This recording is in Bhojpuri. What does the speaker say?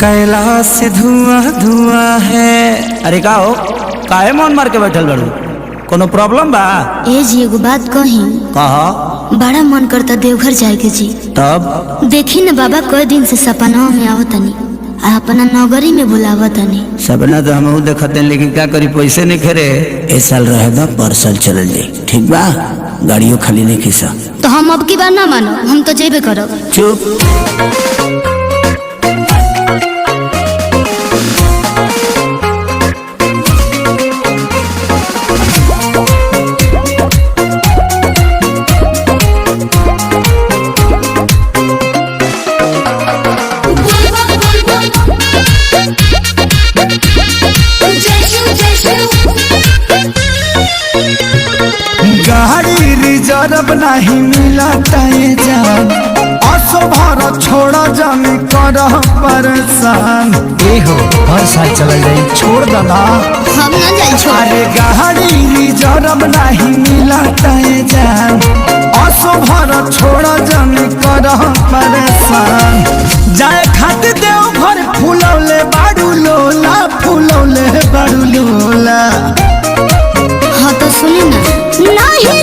कैलाश से धुआं धुआं है। अरे का हो, काहे मन मार के बैठल बड़ू? कोनो प्रॉब्लम बा? ए जी एगो बात कही। कहा। बड़ा मन करता देवघर जाए के जी। तब देखी न बाबा कई दिन से सपना में आवतनी आ अपना नगरी में बुलावतनी। सपना तो हम देखते हैं, लेकिन क्या करी, पैसे नहीं खरे। ए साल रहे दा, पर साल चल जाए, ठीक बा? गाड़ियों खाली नहीं खीसा तो हम अब की बार ना मानो, हम तो जेबे करब। चुप। गाड़ी रिजर्व नहीं मिला जान, असो भारत छोड़ा जाने कर परेशान। ए हो, हर साल चल जाए, छोड़ दादा हम ना जाए छोड़। अरे गाड़ी रिजर्व नहीं मिला जान, असो भारत छोड़ा जाने कर परेशान। जाए खातिर देव घर फूलौले बाड़ू लोला, फूलौले बाड़ू लोला। हाँ तो सुनी ना, नहीं